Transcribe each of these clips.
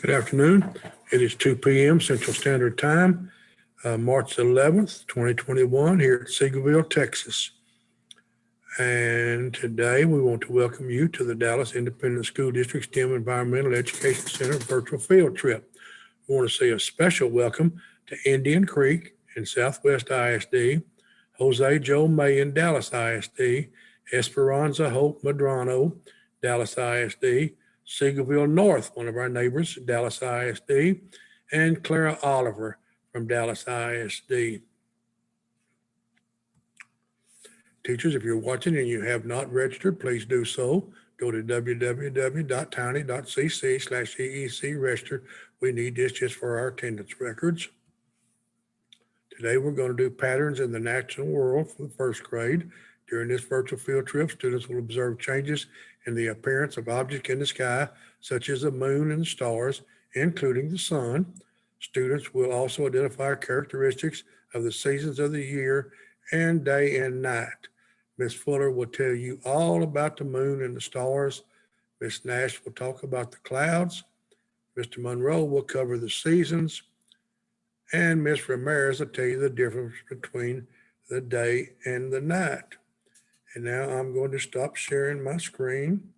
Good afternoon. It is 2 p.m. Central Standard Time, March 11th, 2021, here at Seagoville, Texas. And today we want to welcome you to the Dallas Independent School District STEM Environmental Education Center virtual field trip. We want to say a special welcome to Indian Creek in Southwest ISD, Jose Joe May in Dallas ISD, Esperanza Hope Madrano, Dallas ISD, Seagoville North, one of our neighbors, Dallas ISD, and Clara Oliver from Dallas ISD. Teachers, if you're watching and you have not registered, please do so. Go to www.tiny.cc/EEC register. We need this just for our attendance records. Today, we're going to do patterns in the natural world for the first grade. During this virtual field trip, students will observe changes in the appearance of objects in the sky, such as the moon and the stars, including the sun. Students will also identify characteristics of the seasons of the year and day and night. Ms. Fuller will tell you all about the moon and the stars. Ms. Nash will talk about the clouds. Mr. Monroe will cover the seasons. And Ms. Ramirez will tell you the difference between the day and the night. And now I'm going to stop sharing my screen.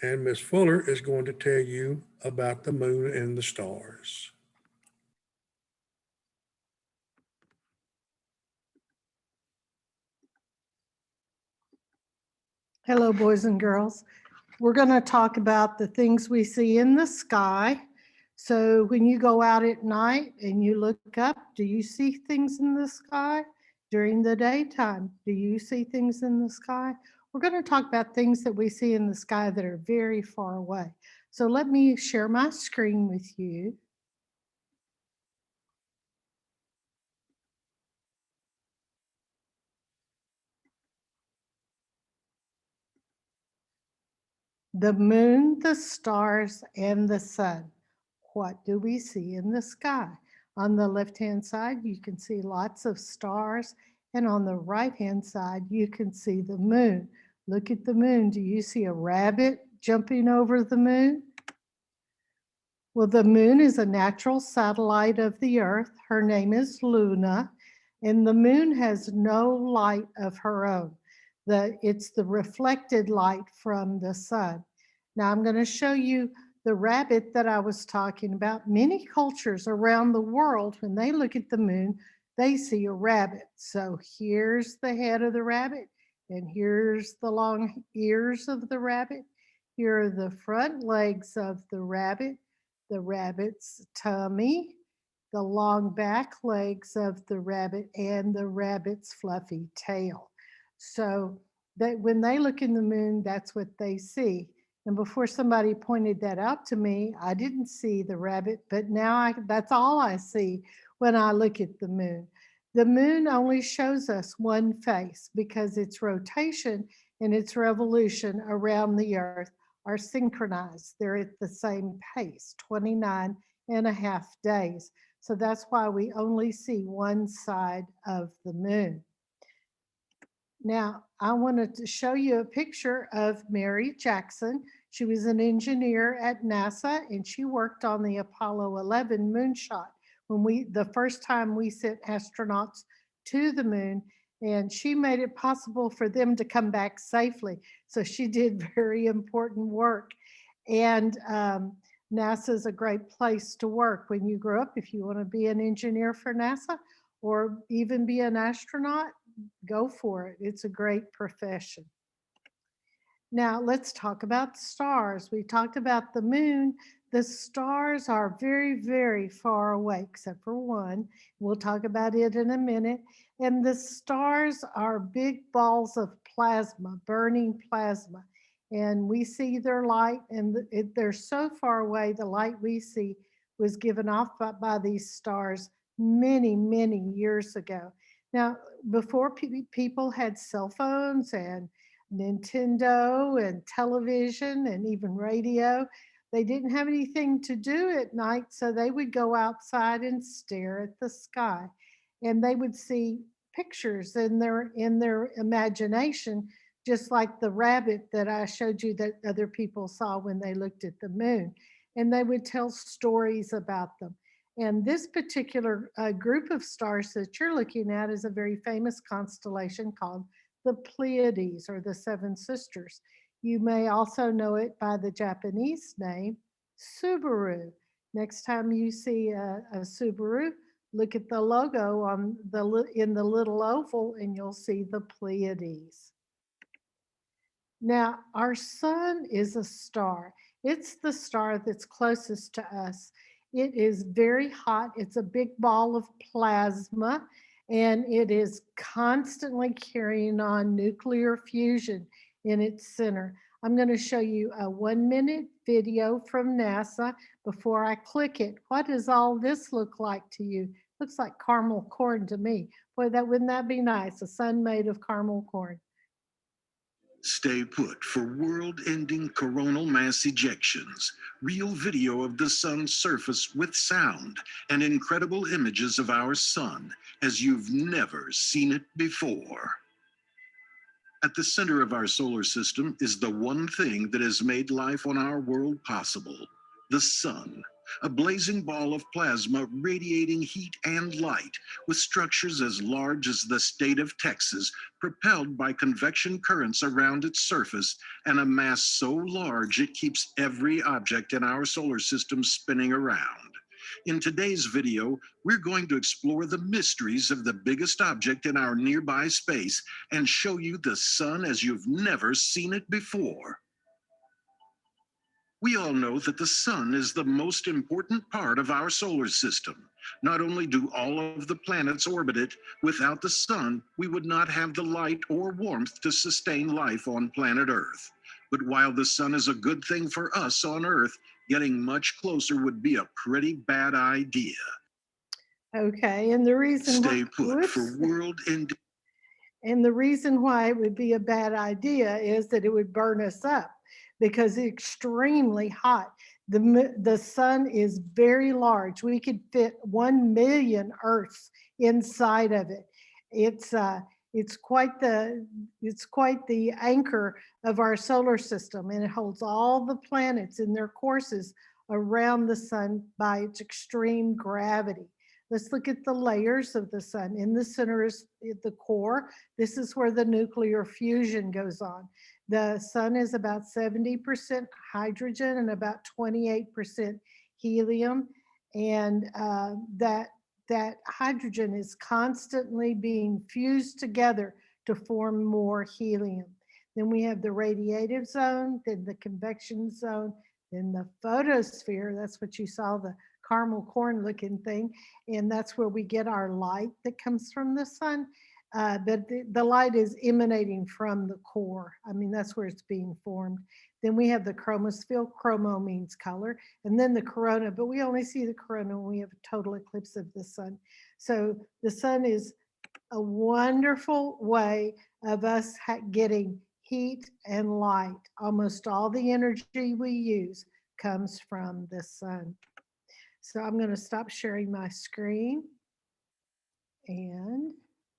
And Ms. Fuller is going to tell you about the moon and the stars. Hello, boys and girls. We're going to talk about the things we see in the sky. So when you go out at night and you look up, do you see things in the sky? During the daytime, do you see things in the sky? We're going to talk about things that we see in the sky that are very far away. So let me share my screen with you. The moon, the stars, and the sun. What do we see in the sky? On the left-hand side, you can see lots of stars, and on the right-hand side, you can see the moon. Look at the moon. Do you see a rabbit jumping over the moon? Well, the moon is a natural satellite of the Earth. Her name is Luna, and the moon has no light of her own. It's the reflected light from the sun. Now I'm going to show you the rabbit that I was talking about. Many cultures around the world, when they look at the moon, they see a rabbit. So here's the head of the rabbit, and here's the long ears of the rabbit. Here are the front legs of the rabbit's tummy, the long back legs of the rabbit, and the rabbit's fluffy tail. So that when they look in the moon, that's what they see. And before somebody pointed that out to me, I didn't see the rabbit, but now that's all I see when I look at the moon. The moon only shows us one face because its rotation and its revolution around the Earth are synchronized. They're at the same pace, 29.5 days. So that's why we only see one side of the moon. Now, I wanted to show you a picture of Mary Jackson. She was an engineer at NASA, and she worked on the Apollo 11 moonshot the first time we sent astronauts to the moon, and she made it possible for them to come back safely. So she did very important work. And NASA is a great place to work when you grow up. If you want to be an engineer for NASA or even be an astronaut, go for it. It's a great profession. Now let's talk about stars. We talked about the moon. The stars are very, very far away, except for one. We'll talk about it in a minute. And the stars are big balls of plasma, burning plasma. And we see their light, and they're so far away, the light we see was given off by these stars many, many years ago. Now, before people had cell phones and Nintendo and television and even radio, they didn't have anything to do at night, so they would go outside and stare at the sky. And they would see pictures in their imagination just like the rabbit that I showed you that other people saw when they looked at the moon. And they would tell stories about them. And this particular group of stars that you're looking at is a very famous constellation called the Pleiades or the Seven Sisters. You may also know it by the Japanese name Subaru. Next time you see a Subaru, look at the logo on in the little oval and you'll see the Pleiades. Now, our sun is a star. It's the star that's closest to us. It is very hot. It's a big ball of plasma, and it is constantly carrying on nuclear fusion in its center. I'm going to show you a 1-minute video from NASA before I click it. What does all this look like to you? Looks like caramel corn to me. Boy, wouldn't that be nice? A sun made of caramel corn. Stay put for world-ending coronal mass ejections, real video of the sun's surface with sound, and incredible images of our sun as you've never seen it before. At the center of our solar system is the one thing that has made life on our world possible, the sun. A blazing ball of plasma radiating heat and light, with structures as large as the state of Texas, propelled by convection currents around its surface, and a mass so large it keeps every object in our solar system spinning around. In today's video, we're going to explore the mysteries of the biggest object in our nearby space and show you the sun as you've never seen it before. We all know that the sun is the most important part of our solar system. Not only do all of the planets orbit it, without the sun, we would not have the light or warmth to sustain life on planet Earth. But while the sun is a good thing for us on Earth, getting much closer would be a pretty bad idea. Okay, and the reason Stay put for world-ending. And the reason why it would be a bad idea is that it would burn us up because it's extremely hot. The sun is very large. We could fit 1 million Earths inside of it. It's quite the anchor of our solar system, and it holds all the planets in their courses around the sun by its extreme gravity. Let's look at the layers of the sun. In the center is the core. This is where the nuclear fusion goes on. The sun is about 70% hydrogen and about 28% helium. And that hydrogen is constantly being fused together to form more helium. Then we have the radiative zone, then the convection zone, then the photosphere. That's what you saw, the caramel corn looking thing. And that's where we get our light that comes from the sun. But the light is emanating from the core. I mean, that's where it's being formed. Then we have the chromosphere. Chromo means color. And then the corona, but we only see the corona when we have a total eclipse of the sun. So the sun is a wonderful way of us getting heat and light. Almost all the energy we use comes from the sun. So I'm going to stop sharing my screen, and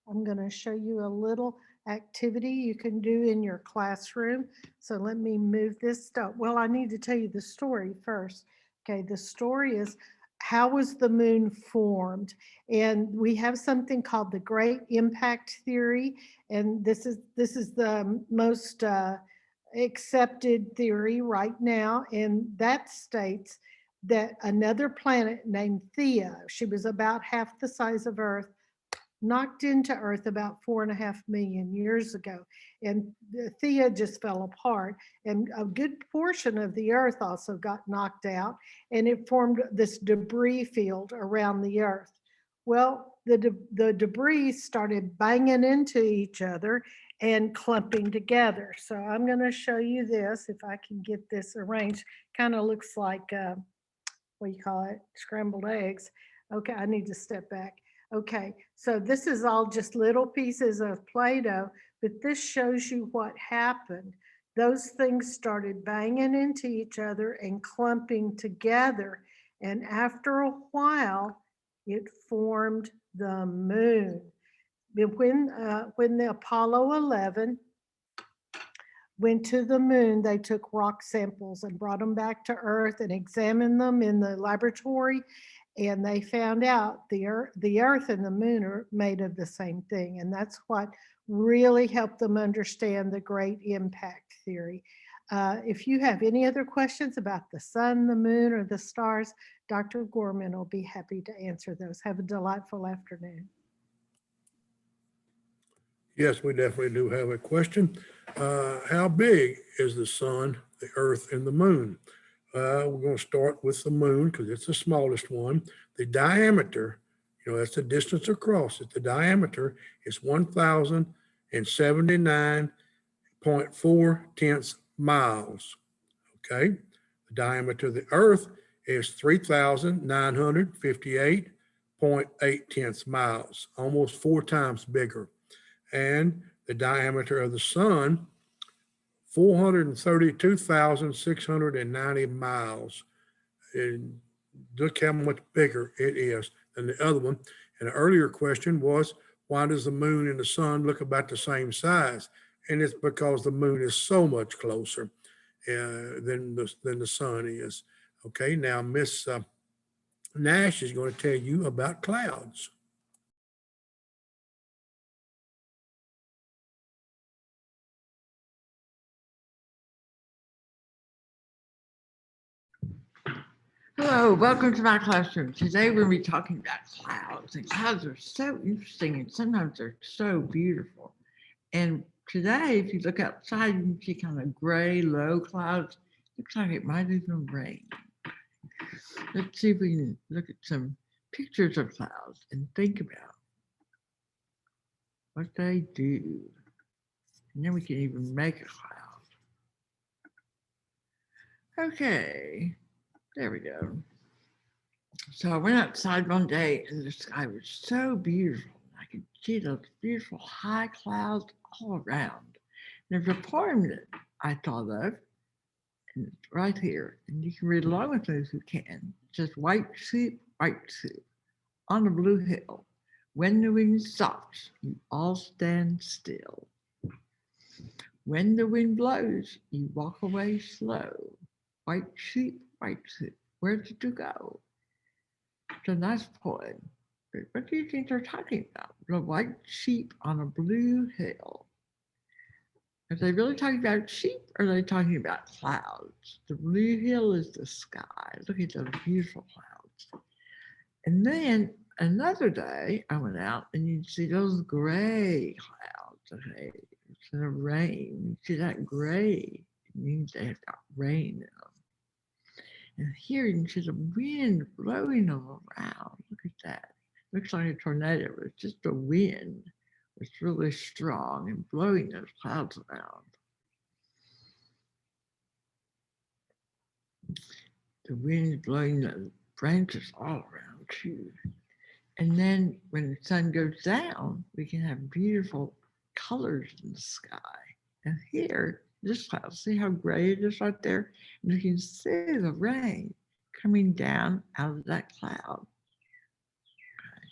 I'm going to show you a little activity you can do in your classroom. So let me move this stuff. Well, I need to tell you the story first. Okay, the story is, how was the moon formed? And we have something called the Great Impact Theory, and this is the most accepted theory right now, and that states that another planet named Theia, she was about half the size of Earth, knocked into Earth about 4.5 million years ago. And Theia just fell apart, and a good portion of the Earth also got knocked out, and it formed this debris field around the Earth. Well, the debris started banging into each other and clumping together. So I'm going to show you this, if I can get this arranged. Kind of looks like, what do you call it? Scrambled eggs. Okay, I need to step back. Okay, so this is all just little pieces of Play-Doh, but this shows you what happened. Those things started banging into each other and clumping together. And after a while, it formed the moon. When the Apollo 11 went to the moon. They took rock samples and brought them back to Earth and examined them in the laboratory. And they found out the Earth and the moon are made of the same thing. And that's what really helped them understand the great impact theory. If you have any other questions about the sun, the moon, or the stars, Dr. Gorman will be happy to answer those. Have a delightful afternoon. Yes, we definitely do have a question. How big is the sun, the earth, and the moon? We're going to start with the moon because it's the smallest one. The diameter, that's the distance across it. The diameter is 1,079.4 miles. Okay. The diameter of the earth is 3,958.8 miles, almost 4 times bigger. And the diameter of the sun, 432,690 miles. And look how much bigger it is than the other one. And the earlier question was, why does the moon and the sun look about the same size? And it's because the moon is so much closer than the sun is. Okay, now Miss Nash is going to tell you about clouds. Hello, welcome to my classroom. Today we're going to be talking about clouds, and clouds are so interesting and sometimes they're so beautiful. And today, if you look outside, you can see kind of gray, low clouds. Looks like it might even rain. Let's see if we can look at some pictures of clouds and think about what they do. And then we can even make a cloud. Okay. There we go. So I went outside one day and the sky was so beautiful. I could see those beautiful high clouds all around. There's a poem that I thought of, and it's right here. And you can read along with it if you can. It says, white sheep, on a blue hill. When the wind stops, you all stand still. When the wind blows, you walk away slow. White sheep, where did you go? It's a nice poem. But what do you think they're talking about? The white sheep on a blue hill. Are they really talking about sheep or are they talking about clouds? The blue hill is the sky. Look at those beautiful clouds. And then another day I went out and you'd see those gray clouds. Okay, it's in the rain. You see that gray. It means they have got rain in them. And here you can see the wind blowing them around. Look at that. Looks like a tornado. It's just a wind. It's really strong and blowing those clouds around. The wind is blowing the branches all around too. And then when the sun goes down, we can have beautiful colors in the sky. And here, this cloud, see how gray it is right there? And you can see the rain coming down out of that cloud. Okay.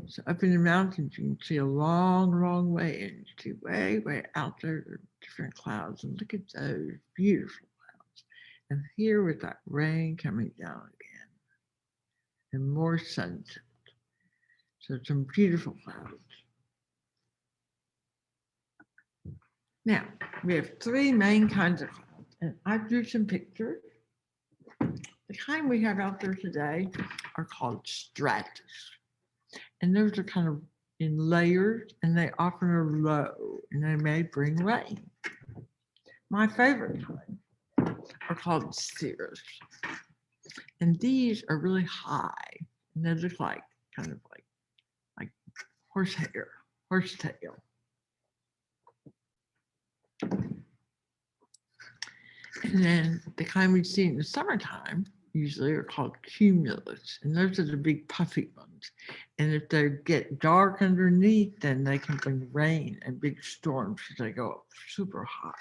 So up in the mountains, you can see a long, long way, and you see way, way out there, different clouds. And look at those beautiful clouds. And here with that rain coming down again, and more sunset. So some beautiful clouds. Now, we have 3 main kinds of clouds, and I drew some pictures. The kind we have out there today are called stratus. And those are kind of in layers, and they often are low, and they may bring rain. My favorite kind are called cirrus. And these are really high, and they look like kind of like horsetail. And then the kind we see in the summertime usually are called cumulus, and those are the big puffy ones. And if they get dark underneath, then they can bring rain and big storms as they go up super high.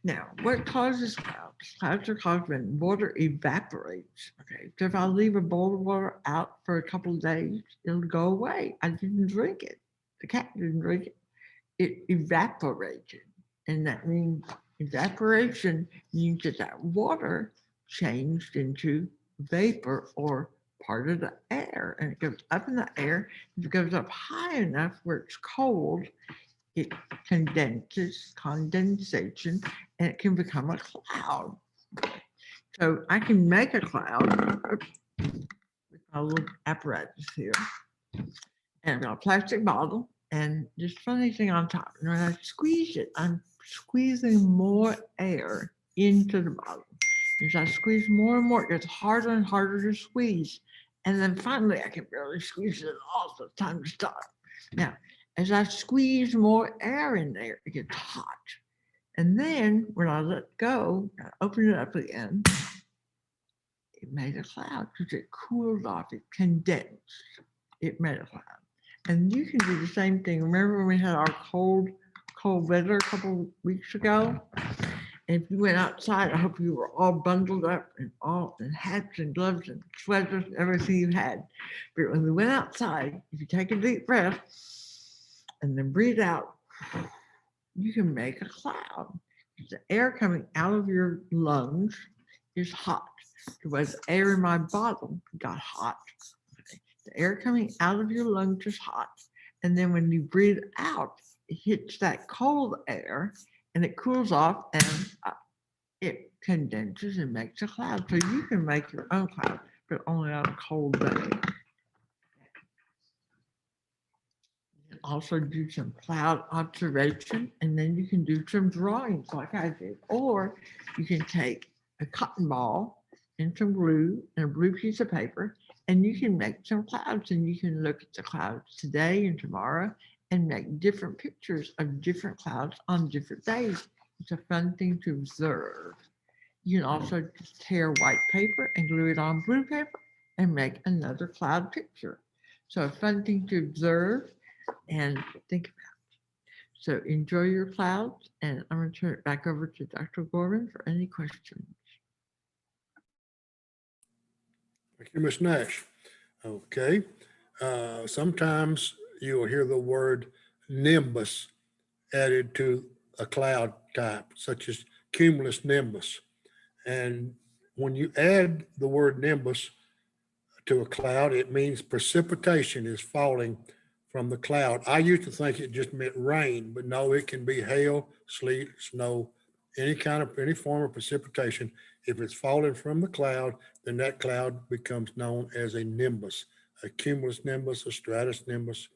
Now, what causes clouds? Clouds are caused when water evaporates. Okay, so if I leave a bowl of water out for a couple of days, it'll go away. I didn't drink it. The cat didn't drink it. it evaporated. And that means evaporation means that water changed into vapor or part of the air, and it goes up in the air. If it goes up high enough where it's cold, it condenses, condensation, and it can become a cloud. So I can make a cloud with my little apparatus here. And I've got a plastic bottle and this funny thing on top. And when I squeeze it, I'm squeezing more air into the bottle. As I squeeze more and more, it gets harder and harder to squeeze. And then finally, I can barely squeeze it off. So it's time to stop. Now, as I squeeze more air in there, it gets hot. And then when I let go, I open it up again, it made a cloud because it cooled off, it condensed, it made a cloud. And you can do the same thing. Remember when we had our cold weather a couple of weeks ago? And if you went outside, I hope you were all bundled up and all in hats and gloves and sweaters, everything you had. But when we went outside, if you take a deep breath and then breathe out, you can make a cloud. The air coming out of your lungs is hot. The way the air in my bottle got hot. The air coming out of your lungs is hot. And then when you breathe out, it hits that cold air and it cools off and it condenses and makes a cloud. So you can make your own cloud, but only on a cold day. You can also do some cloud observation, and then you can do some drawings like I did. Or you can take a cotton ball and some glue and a blue piece of paper, and you can make some clouds, and you can look at the clouds today and tomorrow and make different pictures of different clouds on different days. It's a fun thing to observe. You can also just tear white paper and glue it on blue paper and make another cloud picture. So a fun thing to observe and think about. So enjoy your clouds, and I'm going to turn it back over to Dr. Gorman for any questions. Thank you, Ms. Nash. Okay. Sometimes you'll hear the word nimbus added to a cloud type, such as cumulus nimbus. And when you add the word nimbus to a cloud, it means precipitation is falling from the cloud. I used to think it just meant rain, but no, it can be hail, sleet, snow, any form of precipitation. If it's falling from the cloud, then that cloud becomes known as a nimbus, a cumulus nimbus, a stratus nimbus,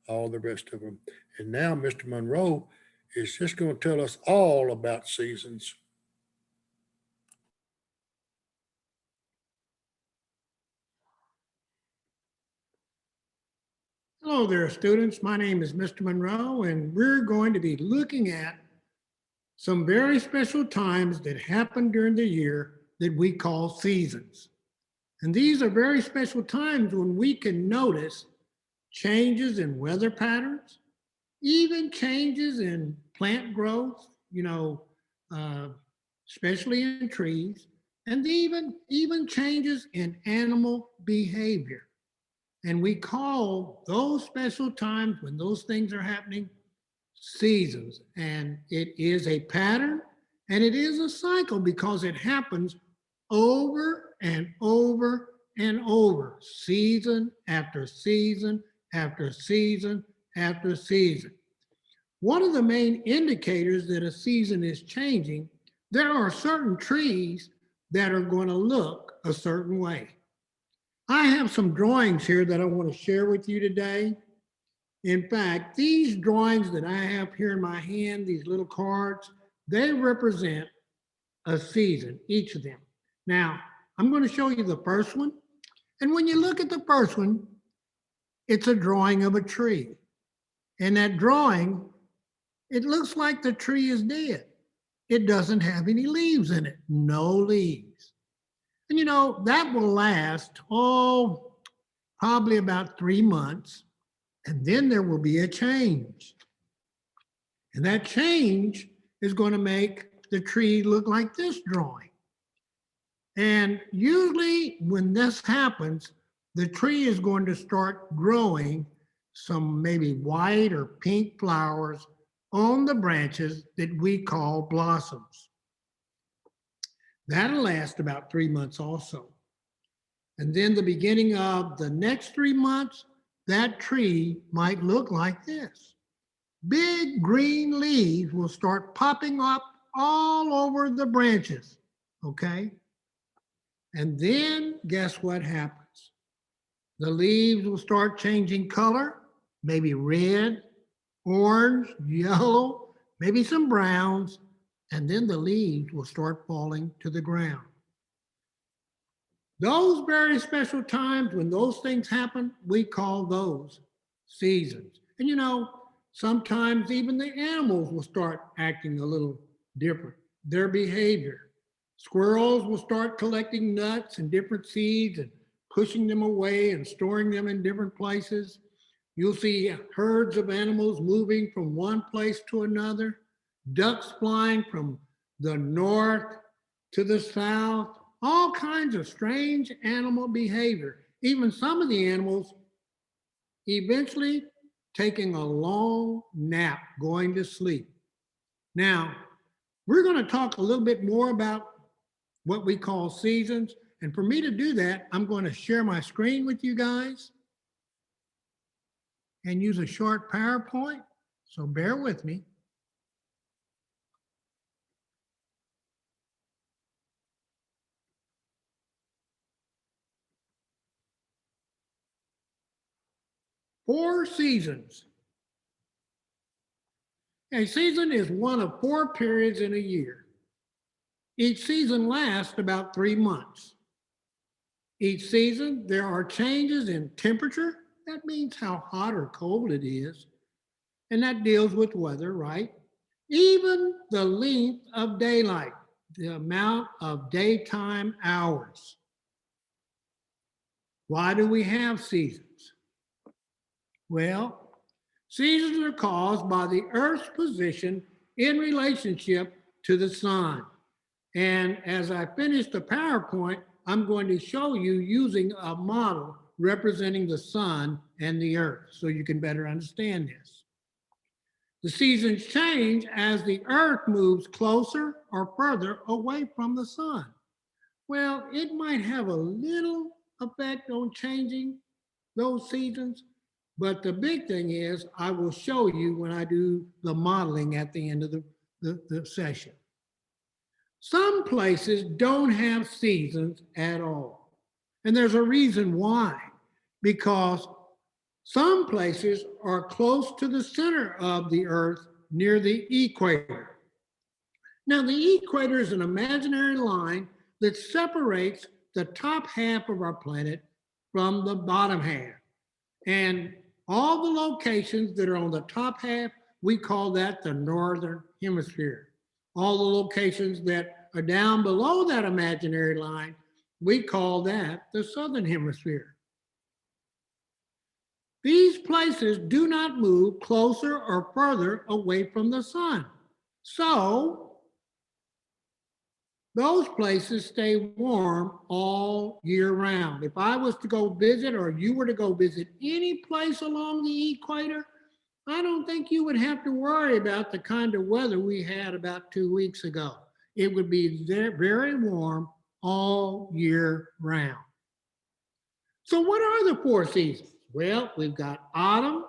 all the rest of them. And now Mr. Monroe is just going to tell us all about seasons. Hello there, students. My name is Mr. Monroe, and we're going to be looking at some very special times that happen during the year that we call seasons. And these are very special times when we can notice changes in weather patterns, even changes in plant growth, especially in trees, and even changes in animal behavior. And we call those special times when those things are happening seasons. And it is a pattern and it is a cycle because it happens over and over and over, season after season after season after season. One of the main indicators that a season is changing, there are certain trees that are going to look a certain way. I have some drawings here that I want to share with you today. In fact, these drawings that I have here in my hand, these little cards, they represent a season, each of them. Now, I'm going to show you the first one. And when you look at the first one, it's a drawing of a tree. And that drawing, it looks like the tree is dead. It doesn't have any leaves in it, no leaves. And that will last, probably about 3 months. And then there will be a change. And that change is going to make the tree look like this drawing. And usually when this happens, the tree is going to start growing some maybe white or pink flowers on the branches that we call blossoms. That'll last about 3 months also. And then the beginning of the next 3 months, that tree might look like this. Big green leaves will start popping up all over the branches, okay? And then guess what happens? The leaves will start changing color, maybe red, orange, yellow, maybe some browns, and then the leaves will start falling to the ground. Those very special times when those things happen, we call those seasons. And you know, sometimes even the animals will start acting a little different, their behavior. Squirrels will start collecting nuts and different seeds and pushing them away and storing them in different places. You'll see herds of animals moving from one place to another, ducks flying from the north to the south, all kinds of strange animal behavior. Even some of the animals eventually taking a long nap, going to sleep. Now, we're going to talk a little bit more about what we call seasons. And for me to do that, I'm going to share my screen with you guys and use a short PowerPoint. So bear with me. Four seasons. A season is one of 4 periods in a year. Each season lasts about 3 months. Each season, there are changes in temperature. That means how hot or cold it is. And that deals with weather, right? Even the length of daylight, the amount of daytime hours. Why do we have seasons? Well, seasons are caused by the Earth's position in relationship to the sun. And as I finish the PowerPoint, I'm going to show you using a model representing the sun and the earth so you can better understand this. The seasons change as the earth moves closer or further away from the sun. Well, it might have a little effect on changing those seasons, but the big thing is I will show you when I do the modeling at the end of the session. Some places don't have seasons at all. And there's a reason why, because some places are close to the center of the earth near the equator. Now, the equator is an imaginary line that separates the top half of our planet from the bottom half. And all the locations that are on the top half, we call that the northern hemisphere. All the locations that are down below that imaginary line, we call that the southern hemisphere. These places do not move closer or further away from the sun. So those places stay warm all year round. If I was to go visit, or you were to go visit any place along the equator, I don't think you would have to worry about the kind of weather we had about 2 weeks ago. It would be very warm all year round. So what are the 4 seasons? Well, we've got autumn,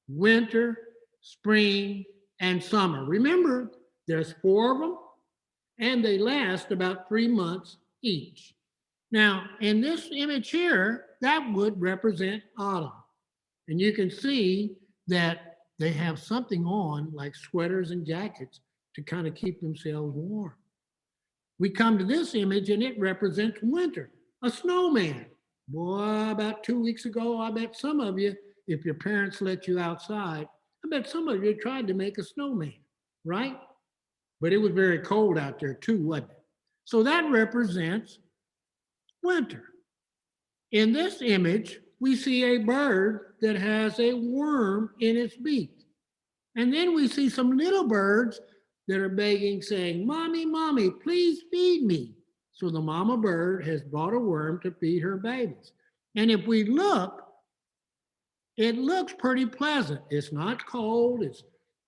winter, spring, and summer. Remember, there's 4 of them, and they last about 3 months each. Now, in this image here, that would represent autumn. And you can see that they have something on like sweaters and jackets to kind of keep themselves warm. We come to this image and it represents winter, a snowman. Boy, about 2 weeks ago, I bet some of you, if your parents let you outside, I bet some of you tried to make a snowman, right? But it was very cold out there too, wasn't it? So that represents winter. In this image, we see a bird that has a worm in its beak. And then we see some little birds that are begging, saying, "Mommy, mommy, please feed me." So the mama bird has brought a worm to feed her babies. And if we look, it looks pretty pleasant. It's not cold.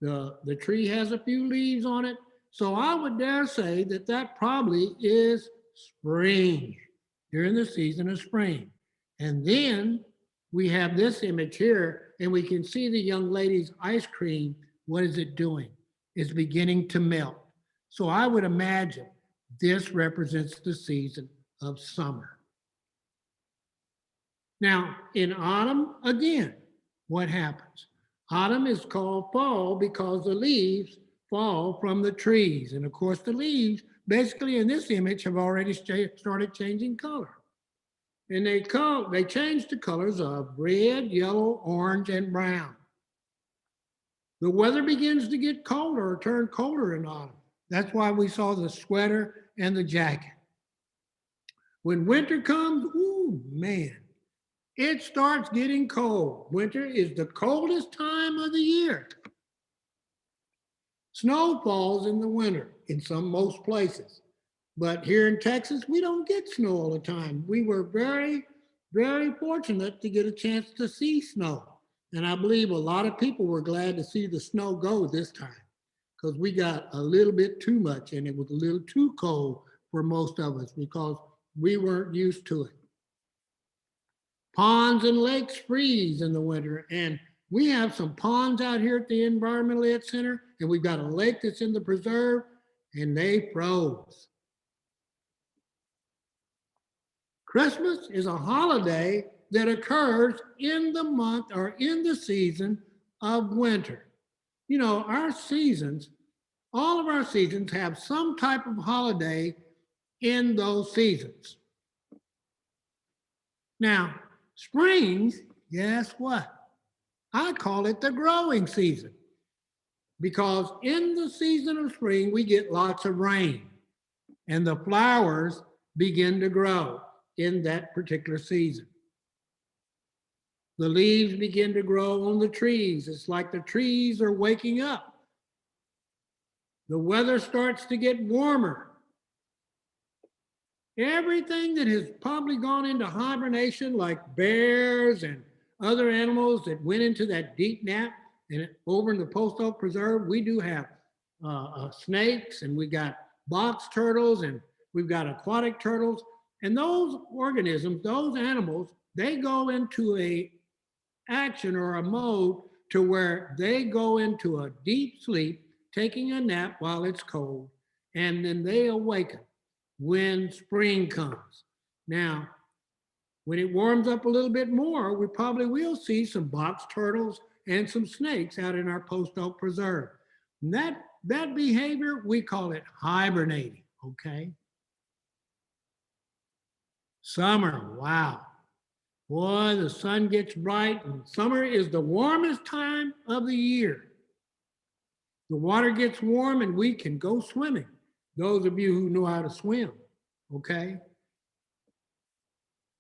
The tree has a few leaves on it. So I would dare say that that probably is spring, during the season of spring. And then we have this image here, and we can see the young lady's ice cream. What is it doing? It's beginning to melt. So I would imagine this represents the season of summer. Now, in autumn, again, what happens? Autumn is called fall because the leaves fall from the trees. And of course, the leaves, basically in this image, have already started changing color. And they change the colors of red, yellow, orange, and brown. The weather begins to get colder or turn colder in autumn. That's why we saw the sweater and the jacket. When winter comes, ooh, man, it starts getting cold. Winter is the coldest time of the year. Snow falls in the winter in most places. But here in Texas, we don't get snow all the time. We were very, very fortunate to get a chance to see snow. And I believe a lot of people were glad to see the snow go this time because we got a little bit too much and it was a little too cold for most of us because we weren't used to it. Ponds and lakes freeze in the winter, and we have some ponds out here at the Environmental Ed Center, and we've got a lake that's in the preserve, and they froze. Christmas is a holiday that occurs in the month or in the season of winter. You know, our seasons, all of our seasons have some type of holiday in those seasons. Now, spring, guess what? I call it the growing season because in the season of spring, we get lots of rain and the flowers begin to grow in that particular season. The leaves begin to grow on the trees. It's like the trees are waking up. The weather starts to get warmer. Everything that has probably gone into hibernation, like bears and other animals that went into that deep nap, and over in the Post Oak Preserve, we do have snakes, and we got box turtles, and we've got aquatic turtles. And those organisms, those animals, they go into a action or a mode to where they go into a deep sleep, taking a nap while it's cold, and then they awaken when spring comes. Now, when it warms up a little bit more, we probably will see some box turtles and some snakes out in our Post Oak Preserve. And that behavior, we call it hibernating, okay? Summer, wow. Boy, the sun gets bright, and summer is the warmest time of the year. The water gets warm and we can go swimming. Those of you who know how to swim, okay?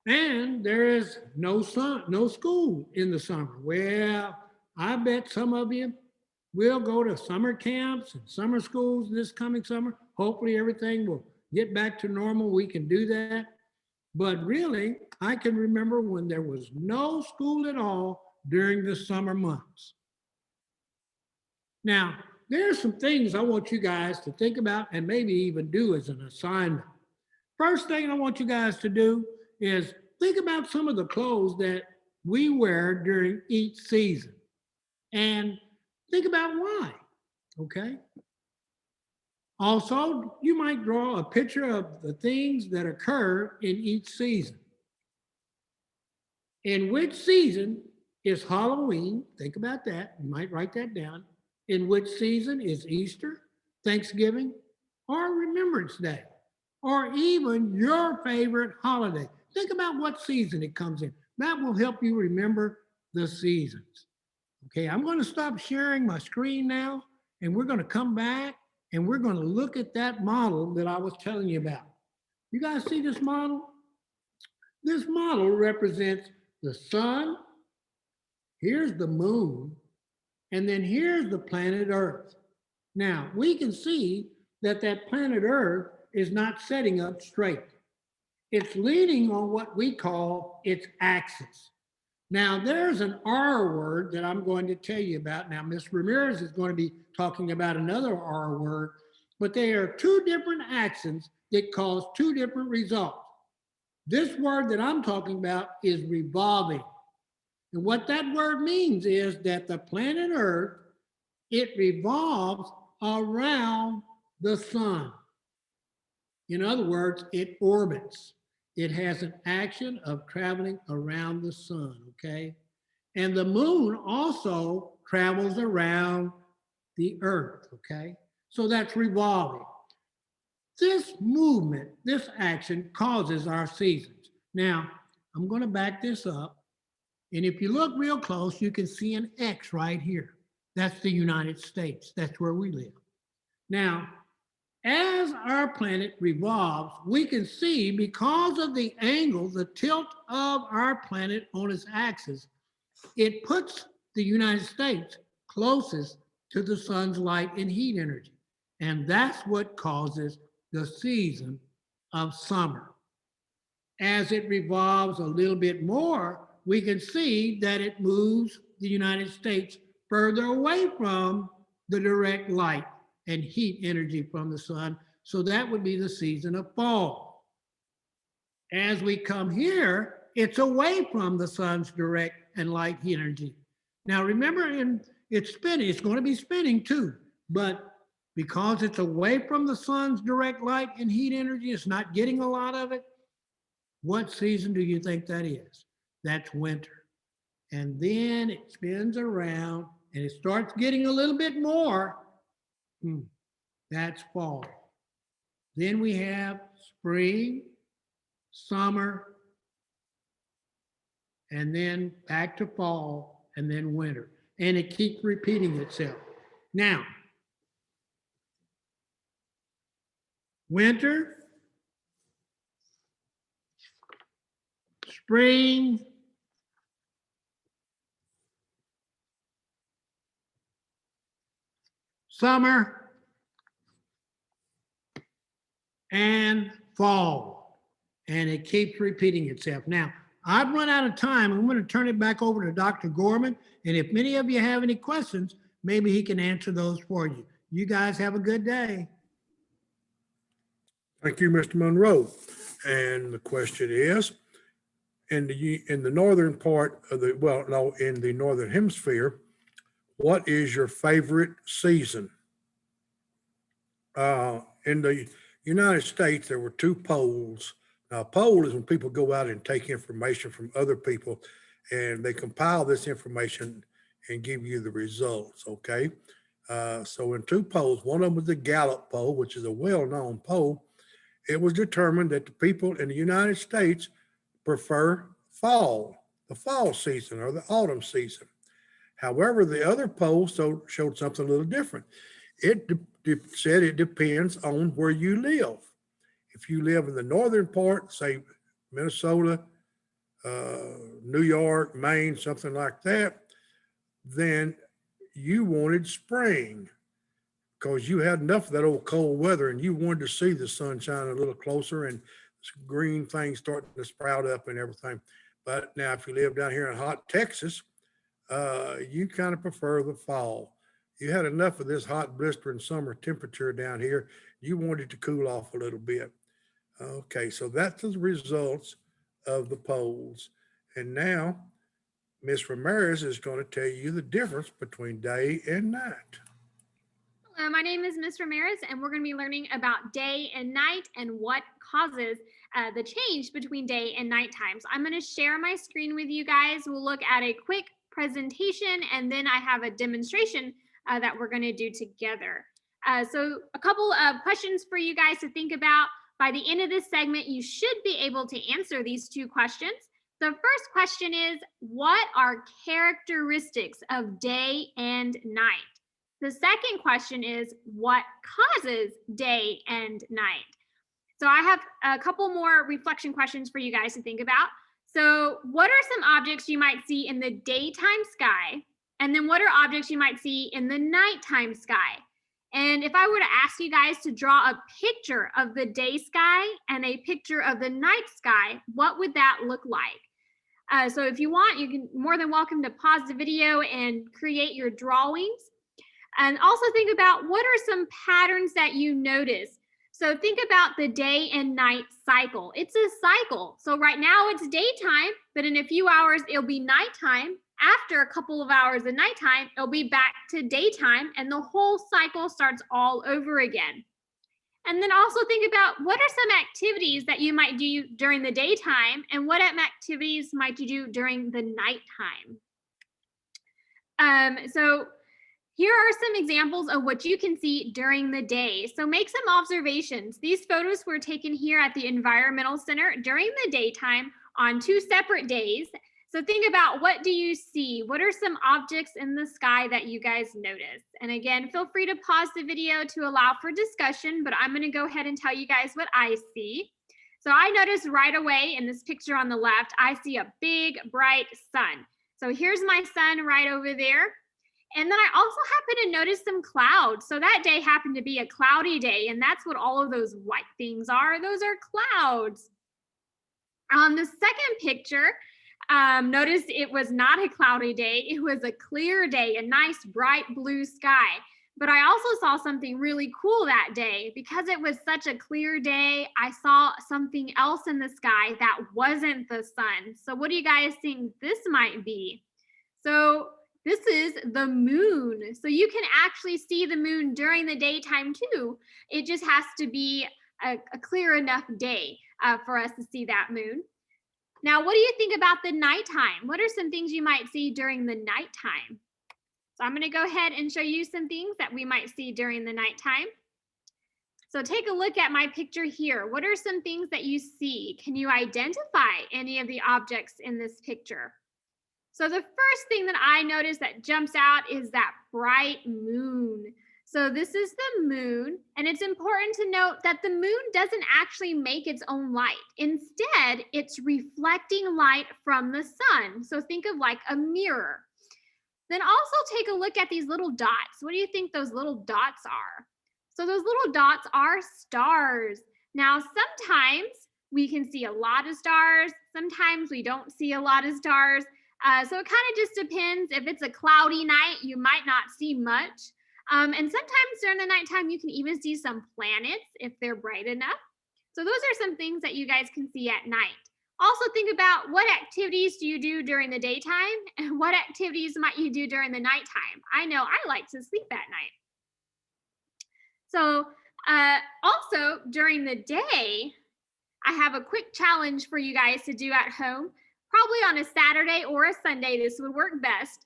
And there is no school in the summer. Well, I bet some of you will go to summer camps and summer schools this coming summer. Hopefully everything will get back to normal. We can do that. But really, I can remember when there was no school at all during the summer months. Now, there are some things I want you guys to think about and maybe even do as an assignment. First thing I want you guys to do is think about some of the clothes that we wear during each season and think about why, okay? Also, you might draw a picture of the things that occur in each season. In which season is Halloween? Think about that. You might write that down. In which season is Easter, Thanksgiving, or Remembrance Day, or even your favorite holiday? Think about what season it comes in. That will help you remember the seasons. Okay, I'm going to stop sharing my screen now, and we're going to come back and we're going to look at that model that I was telling you about. You guys see this model? This model represents the sun, here's the moon, and then here's the planet Earth. Now, we can see that that planet Earth is not setting up straight. It's leaning on what we call its axis. Now, there's an R word that I'm going to tell you about. Now, Ms. Ramirez is going to be talking about another R word, but they are two different actions that cause two different results. This word that I'm talking about is revolving. And what that word means is that the planet Earth, it revolves around the sun. In other words, it orbits. It has an action of traveling around the sun, okay? And the moon also travels around the earth, okay? So that's revolving. This movement, this action causes our seasons. Now, I'm going to back this up. And if you look real close, you can see an X right here. That's the United States. That's where we live. Now, as our planet revolves, we can see because of the angle, the tilt of our planet on its axis, it puts the United States closest to the sun's light and heat energy. And that's what causes the season of summer. As it revolves a little bit more, we can see that it moves the United States further away from the direct light and heat energy from the sun. So that would be the season of fall. As we come here, it's away from the sun's direct and light heat energy. Now remember, it's spinning, it's going to be spinning too, but because it's away from the sun's direct light and heat energy, it's not getting a lot of it. What season do you think that is? That's winter. And then it spins around and it starts getting a little bit more. That's fall. Then we have spring, summer, and then back to fall, and then winter. And it keeps repeating itself. Now, winter, spring, summer, and fall. And it keeps repeating itself. Now, I've run out of time. I'm going to turn it back over to Dr. Gorman. And if many of you have any questions, maybe he can answer those for you. You guys have a good day. Thank you, Mr. Monroe. And the question is, in the northern part of the, well, no, in the northern hemisphere, what is your favorite season? In the United States, there were two poles. Now, a poll is when people go out and take information from other people and they compile this information and give you the results, okay? So in two polls, one of them was the Gallup poll, which is a well-known poll. It was determined that the people in the United States prefer fall, the fall season or the autumn season. However, the other poll showed something a little different. It said it depends on where you live. If you live in the northern part, say Minnesota, New York, Maine, something like that, then you wanted spring because you had enough of that old cold weather and you wanted to see the sunshine a little closer and green things starting to sprout up and everything. But now if you live down here in hot Texas, you kind of prefer the fall. You had enough of this hot blistering summer temperature down here. You wanted to cool off a little bit. Okay, so that's the results of the polls. And now Ms. Ramirez is going to tell you the difference between day and night. Hello, my name is Ms. Ramirez, and we're going to be learning about day and night and what causes the change between day and night times. I'm going to share my screen with you guys. We'll look at a quick presentation, and then I have a demonstration that we're going to do together. So a couple of questions for you guys to think about. By the end of this segment, you should be able to answer these two questions. The first question is, what are characteristics of day and night? The second question is, what causes day and night? So I have a couple more reflection questions for you guys to think about. So what are some objects you might see in the daytime sky? And then what are objects you might see in the nighttime sky? And if I were to ask you guys to draw a picture of the day sky and a picture of the night sky, what would that look like? So if you want, you can more than welcome to pause the video and create your drawings. And also think about what are some patterns that you notice. So think about the day and night cycle. It's a cycle. So right now it's daytime, but in a few hours it'll be nighttime. After a couple of hours of nighttime, it'll be back to daytime, and the whole cycle starts all over again. And then also think about what are some activities that you might do during the daytime, and what activities might you do during the nighttime. So here are some examples of what you can see during the day. So make some observations. These photos were taken here at the Environmental Center during the daytime on 2 separate days. So think about, what do you see? What are some objects in the sky that you guys notice? And again, feel free to pause the video to allow for discussion, but I'm going to go ahead and tell you guys what I see. So I noticed right away in this picture on the left, I see a big, bright sun. So here's my sun right over there. And then I also happen to notice some clouds. So that day happened to be a cloudy day, and that's what all of those white things are. Those are clouds. On the second picture, notice it was not a cloudy day. It was a clear day, a nice bright blue sky. But I also saw something really cool that day. Because it was such a clear day, I saw something else in the sky that wasn't the sun. So what do you guys think this might be? So this is the moon. So you can actually see the moon during the daytime too. It just has to be a clear enough day for us to see that moon. Now, what do you think about the nighttime? What are some things you might see during the nighttime? So I'm going to go ahead and show you some things that we might see during the nighttime. So take a look at my picture here. What are some things that you see? Can you identify any of the objects in this picture? So the first thing that I noticed that jumps out is that bright moon. So this is the moon, and it's important to note that the moon doesn't actually make its own light. Instead, it's reflecting light from the sun. So think of like a mirror. Then also take a look at these little dots. What do you think those little dots are? So those little dots are stars. Now, sometimes we can see a lot of stars. Sometimes we don't see a lot of stars. So it kind of just depends. If it's a cloudy night, you might not see much. And sometimes during the nighttime, you can even see some planets if they're bright enough. So those are some things that you guys can see at night. Also think about, what activities do you do during the daytime, and what activities might you do during the nighttime? I know I like to sleep at night. So also during the day, I have a quick challenge for you guys to do at home. Probably on a Saturday or a Sunday, this would work best.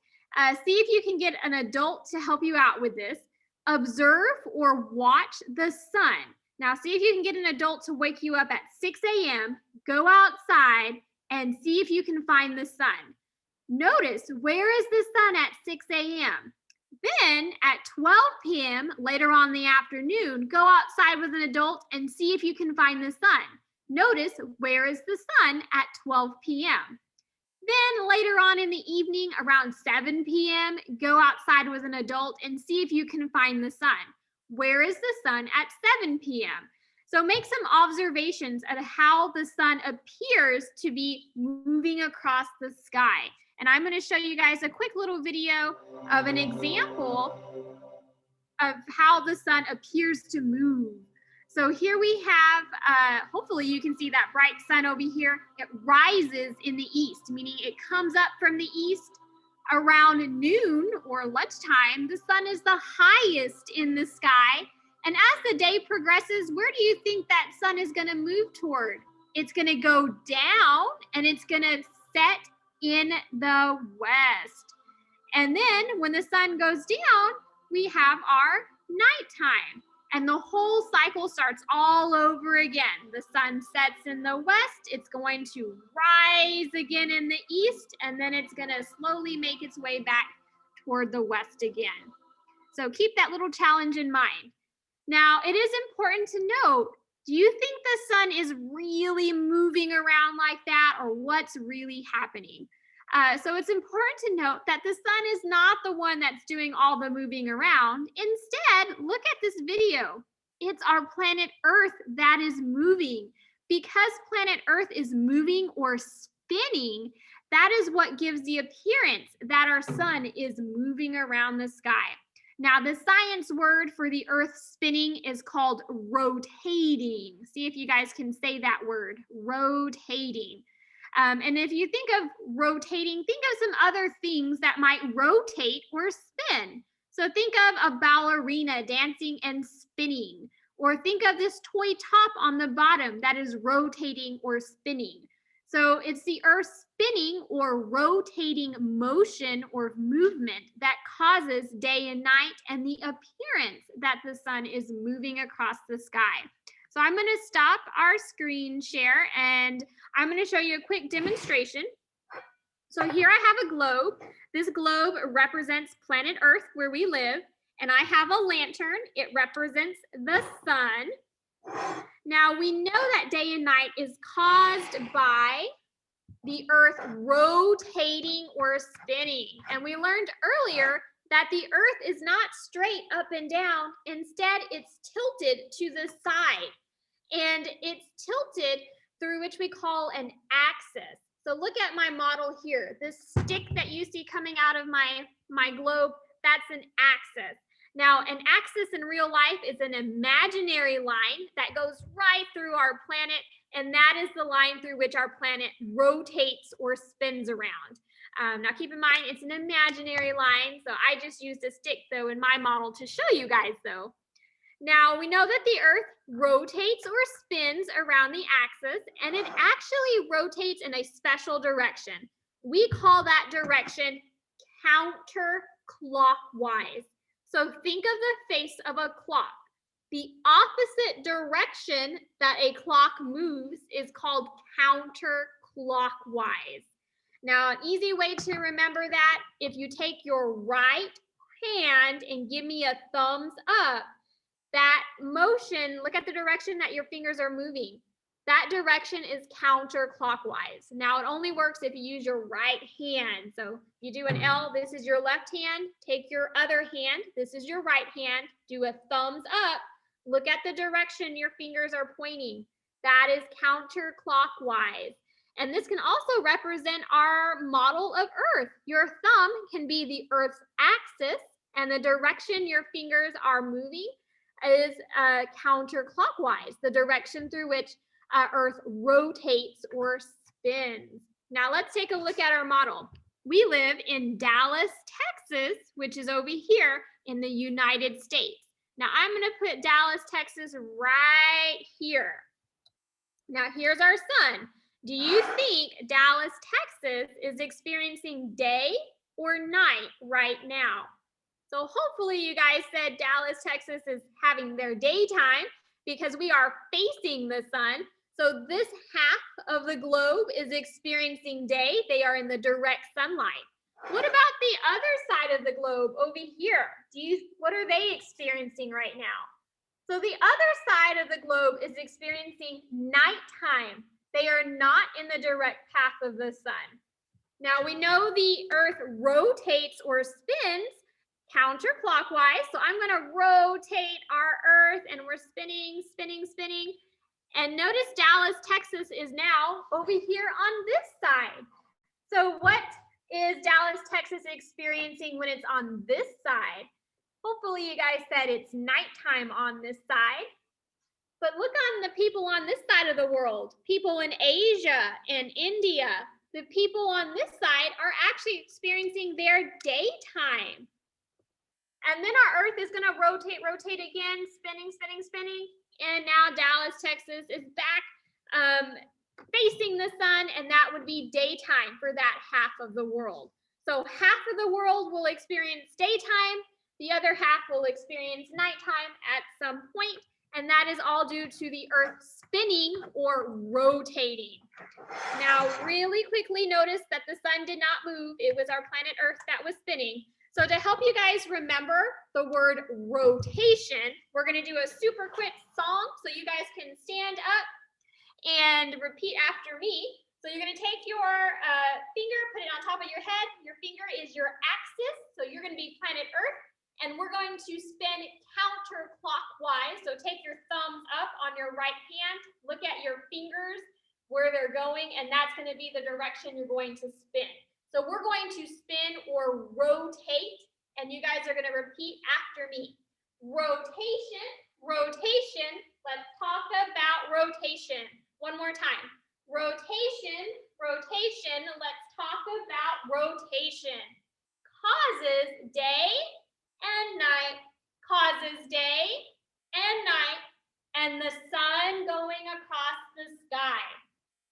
See if you can get an adult to help you out with this. Observe or watch the sun. Now, see if you can get an adult to wake you up at 6 a.m., go outside, and see if you can find the sun. Notice, where is the sun at 6 a.m.? Then at 12 p.m., later on in the afternoon, go outside with an adult and see if you can find the sun. Notice, where is the sun at 12 p.m.? Then later on in the evening, around 7 p.m., go outside with an adult and see if you can find the sun. Where is the sun at 7 p.m.? So make some observations of how the sun appears to be moving across the sky. And I'm going to show you guys a quick little video of an example of how the sun appears to move. So here we have, hopefully you can see that bright sun over here. It rises in the east, meaning it comes up from the east around noon or lunchtime. The sun is the highest in the sky. And as the day progresses, where do you think that sun is going to move toward? It's going to go down, and it's going to set in the west. And then when the sun goes down, we have our nighttime. And the whole cycle starts all over again. The sun sets in the west, it's going to rise again in the east, and then it's going to slowly make its way back toward the west again. So keep that little challenge in mind. Now, it is important to note, do you think the sun is really moving around like that, or what's really happening? So it's important to note that the sun is not the one that's doing all the moving around. Instead, look at this video. It's our planet Earth that is moving. Because planet Earth is moving or spinning, That is what gives the appearance that our sun is moving around the sky. Now, the science word for the Earth spinning is called rotating. See if you guys can say that word, rotating. And if you think of rotating, think of some other things that might rotate or spin. So think of a ballerina dancing and spinning, or think of this toy top on the bottom that is rotating or spinning. So it's the Earth spinning or rotating motion or movement that causes day and night and the appearance that the sun is moving across the sky. So I'm going to stop our screen share and I'm going to show you a quick demonstration. So here I have a globe. This globe represents planet Earth where we live, and I have a lantern. It represents the sun. Now we know that day and night is caused by the Earth rotating or spinning. And we learned earlier that the Earth is not straight up and down. Instead, it's tilted to the side. And it's tilted through which we call an axis. So look at my model here. This stick that you see coming out of my globe, that's an axis. Now, an axis in real life is an imaginary line that goes right through our planet, and that is the line through which our planet rotates or spins around. Now, keep in mind, it's an imaginary line, so I just used a stick, though, in my model to show you guys, though. Now, we know that the Earth rotates or spins around the axis, and it actually rotates in a special direction. We call that direction counterclockwise. So think of the face of a clock. The opposite direction that a clock moves is called counterclockwise. Now, an easy way to remember that, if you take your right hand and give me a thumbs up, that motion, look at the direction that your fingers are moving. That direction is counterclockwise. Now, it only works if you use your right hand. So you do an L, this is your left hand. Take your other hand, this is your right hand. Do a thumbs up. Look at the direction your fingers are pointing. That is counterclockwise. And this can also represent our model of Earth. Your thumb can be the Earth's axis, and the direction your fingers are moving is counterclockwise, the direction through which Earth rotates or spins. Now let's take a look at our model. We live in Dallas, Texas, which is over here in the United States. Now I'm going to put Dallas, Texas right here. Now here's our sun. Do you think Dallas, Texas is experiencing day or night right now? So hopefully you guys said Dallas, Texas is having their daytime because we are facing the sun. So this half of the globe is experiencing day. They are in the direct sunlight. What about the other side of the globe over here? What are they experiencing right now? So the other side of the globe is experiencing nighttime. They are not in the direct path of the sun. Now we know the Earth rotates or spins counterclockwise. So I'm going to rotate our Earth and we're spinning, spinning, spinning. And notice Dallas, Texas is now over here on this side. So what is Dallas, Texas experiencing when it's on this side? Hopefully you guys said it's nighttime on this side. But look on the people on this side of the world, people in Asia and India. The people on this side are actually experiencing their daytime. And then our Earth is going to rotate again, spinning, spinning, spinning. And now Dallas, Texas is back facing the sun, and that would be daytime for that half of the world. So half of the world will experience daytime, the other half will experience nighttime at some point, and that is all due to the Earth spinning or rotating. Now, really quickly notice that the sun did not move. It was our planet Earth that was spinning. So to help you guys remember the word rotation, we're going to do a super quick song so you guys can stand up and repeat after me. So you're going to take your finger, put it on top of your head. Your finger is your axis. So you're going to be planet Earth. And we're going to spin counterclockwise. So take your thumbs up on your right hand. Look at your fingers. where they're going, and that's going to be the direction you're going to spin. So we're going to spin or rotate, and you guys are going to repeat after me. Rotation, rotation. Let's talk about rotation. One more time. Rotation, rotation. Let's talk about rotation. Causes day and night, causes day and night, and the sun going across the sky,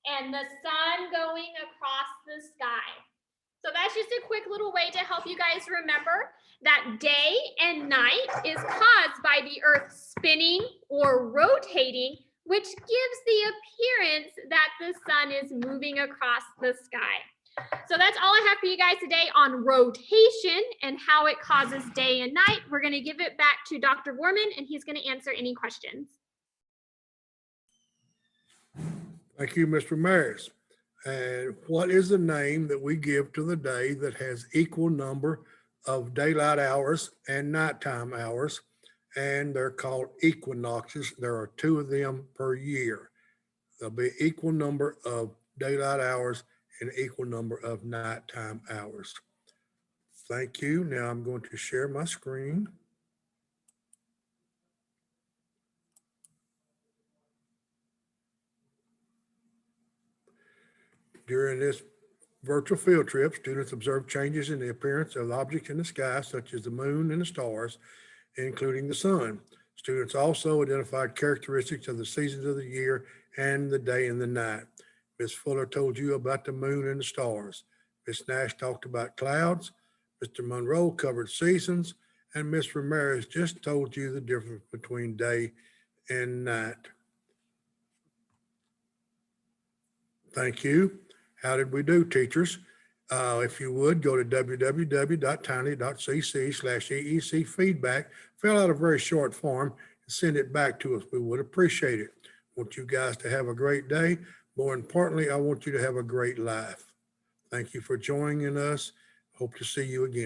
and the sun going across the sky. So that's just a quick little way to help you guys remember that day and night is caused by the earth spinning or rotating, which gives the appearance that the sun is moving across the sky. So that's all I have for you guys today on rotation and how it causes day and night. We're going to give it back to Dr. Borman, and he's going to answer any questions. Thank you, Mr. Maris. And what is the name that we give to the day that has equal number of daylight hours and nighttime hours? And they're called equinoxes. There are 2 of them per year. There'll be equal number of daylight hours and equal number of nighttime hours. Thank you. Now I'm going to share my screen. During this virtual field trip, students observed changes in the appearance of objects in the sky, such as the moon and the stars, including the sun. Students also identified characteristics of the seasons of the year and the day and the night. Ms. Fuller told you about the moon and the stars. Ms. Nash talked about clouds. Mr. Monroe covered seasons, and Ms. Ramirez just told you the difference between day and night. Thank you. How did we do, teachers? If you would, go to www.tiny.cc/EEC feedback, fill out a very short form, and send it back to us. We would appreciate it. I want you guys to have a great day. More importantly, I want you to have a great life. Thank you for joining us. Hope to see you again.